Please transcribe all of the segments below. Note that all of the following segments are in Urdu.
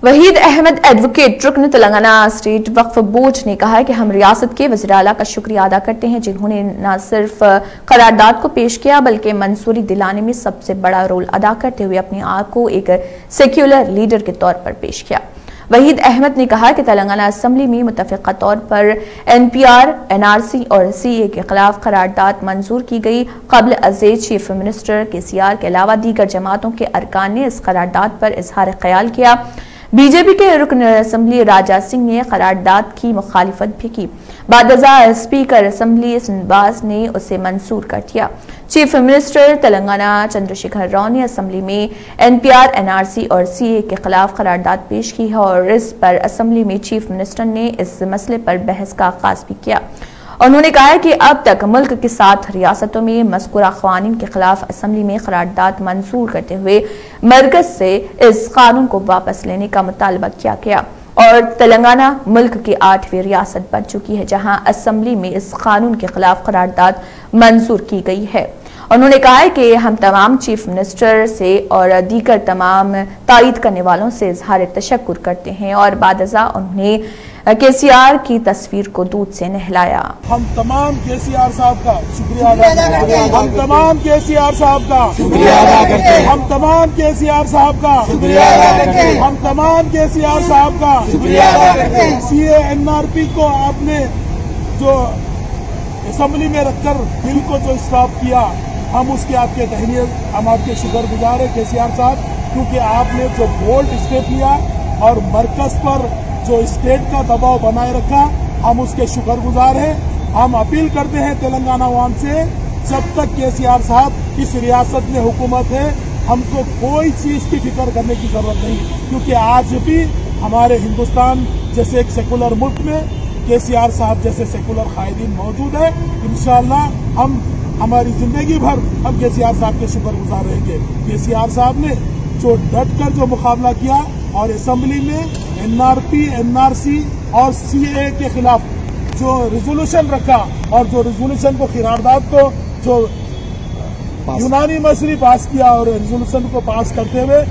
وحید احمد ایڈوکیٹ رکن تلنگانہ اسٹیٹ وقف بورڈ نے کہا ہے کہ ہم ریاست کے وزیر اعلیٰ کا شکریہ ادا کرتے ہیں جنہوں نے نہ صرف قرارداد کو پیش کیا بلکہ منظوری دلانے میں سب سے بڑا رول ادا کرتے ہوئے اپنے آپ کو ایک سیکولر لیڈر کے طور پر پیش کیا۔ وحید احمد نے کہا کہ تلنگانہ اسمبلی میں متفقہ طور پر NPR، NRC اور CA کے خلاف قرارداد منظور کی گئی۔ قبل ازید چیف منسٹر KCR کے علاوہ دیگر جماعتوں کے ارکان نے اس قرارداد پر اظہار خیال کیا۔ بی جے پی کے رکن اسمبلی راجہ سنگھ نے قرارداد کی مخالفت بھی کی۔ بعد ازاں اسپیکر اسمبلی نواز نے اسے منظور کر دیا۔ چیف منسٹر تلنگانہ چندرشیکھر راؤ نے اسمبلی میں NPR، NRC اور CA کے خلاف قرارداد پیش کی ہے اور اس پر اسمبلی میں چیف منسٹر نے اس مسئلے پر بحث کا آغاز بھی کیا۔ انہوں نے کہا کہ اب تک ملک کے 7 ریاستوں میں مذکورہ قوانین کے خلاف اسمبلی میں قرارداد منظور کرتے ہوئے مرکز سے اس قانون کو واپس لینے کا مطالبہ کیا گیا اور تلنگانہ ملک کی 8ویں ریاست بن چکی ہے جہاں اسمبلی میں اس قانون کے خلاف قرارداد منظور کی گئی ہے۔ انہوں نے کہا کہ ہم تمام چیف منسٹر سے اور دیگر تمام تائید کرنے والوں سے اظہار تشکر کرتے ہیں اور بعد ازاں انہوں نے KCR کی تصویر کو دودھ سے نہلایا۔ ہم تمام KCR صاحب کا شکریہ ادا کرتے ہیں۔ ہم تمام KCR صاحب کا شکریہ ادا کرتے ہیں۔ ہم تمام KCR صاحب کا شکریہ ادا کرتے ہیں۔ ہم تمام KCR صاحب کا شکریہ ادا کرتے ہیں۔ CA NRP کو آپ نے جو اسمبلی میں رکھ کر بل کو جو اسٹاپ کیا، ہم اس کے آپ کے تہنیت، ہم آپ کے شکر گزار ہیں KCR صاحب، کیونکہ آپ نے جو بولڈ اسٹیپ لیا اور مرکز پر جو اسٹیٹ کا دباؤ بنائے رکھا، ہم اس کے شکر گزار ہیں۔ ہم اپیل کرتے ہیں تلنگانہ عوام سے، جب تک KCR صاحب اس ریاست میں حکومت ہے ہم کو کوئی چیز کی فکر کرنے کی ضرورت نہیں، کیونکہ آج بھی ہمارے ہندوستان جیسے ایک سیکولر ملک میں KCR صاحب جیسے سیکولر قائدین موجود ہیں۔ انشاءاللہ ہم ہماری زندگی بھر ہم KCR صاحب کے شکر گزار رہیں گے۔ KCR صاحب نے جو ڈٹ کر جو مقابلہ کیا اور اسمبلی میں NRP، NRC اور CA کے خلاف جو ریزولوشن رکھا اور جو ریزولوشن کو قرارداد کو جو یونانی مصری پاس کیا اور ریزولوشن کو پاس کرتے ہوئے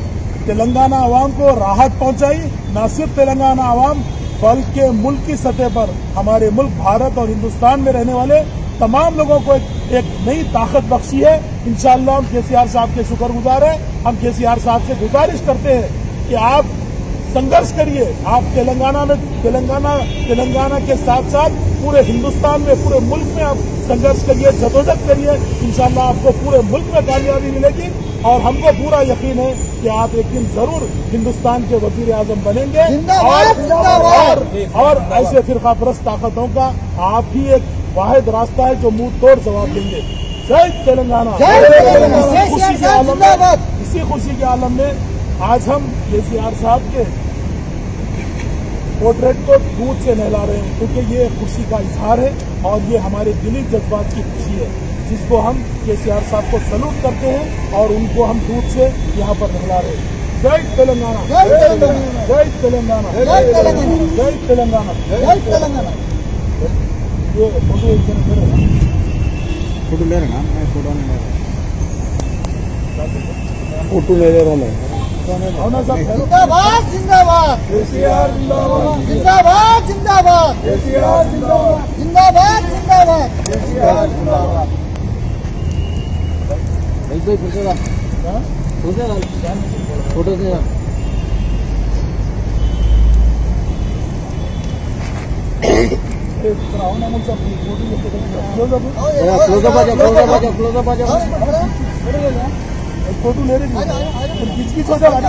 تلنگانہ عوام کو راحت پہنچائی، نہ صرف تلنگانہ عوام بلکہ ملک کی سطح پر ہمارے ملک بھارت اور ہندوستان میں رہنے والے تمام لوگوں کو ایک نئی طاقت بخشی ہے۔ انشاءاللہ ہم KCR صاحب کے شکر گزار ہیں۔ ہم KCR صاحب سے گزارش کرتے ہیں کہ آپ سنگرش کریے، آپ تلنگانہ کے ساتھ ساتھ پورے ہندوستان میں، پورے ملک میں آپ سنگرش کریے، جدوجہد کریے۔ انشاءاللہ آپ کو پورے ملک میں کامیابی ملے گی اور ہم کو پورا یقین ہے کہ آپ ایک دن ضرور ہندوستان کے وزیر اعظم بنیں گے اور ایسے فرقہ پرست طاقتوں کا آپ ہی ایک واحد راستہ ہے جو منہ توڑ جواب دیں گے۔ جے تلنگانہ۔ اسی خوشی کے عالم میں آج ہم KCR صاحب کے پورٹریٹ کو دودھ سے نہلا رہے ہیں، کیونکہ یہ خوشی کا اظہار ہے اور یہ ہمارے دلی جذبات کی خوشی ہے جس کو ہم KCR صاحب کو سلوٹ کرتے ہیں اور ان کو ہم دودھ سے یہاں پر نہلا رہے ہیں۔ جے تلنگانہ، جے تلنگانہ، جے تلنگانہ، جے تلنگانہ، جے تلنگانہ۔ یہ فوٹو ایک جن لے رہے ہیں، فوٹو لے رہے نا، میں فوٹو نہیں لے رہا، فوٹو لے رہا میں۔ زندہ باد، زندہ باد KCR، زندہ باد، زندہ باد، زندہ باد KCR، زندہ باد، زندہ باد، زندہ باد KCR، زندہ باد۔ فوٹو سے فوٹو لے رہے کچھ کچھ ہو جائے گا۔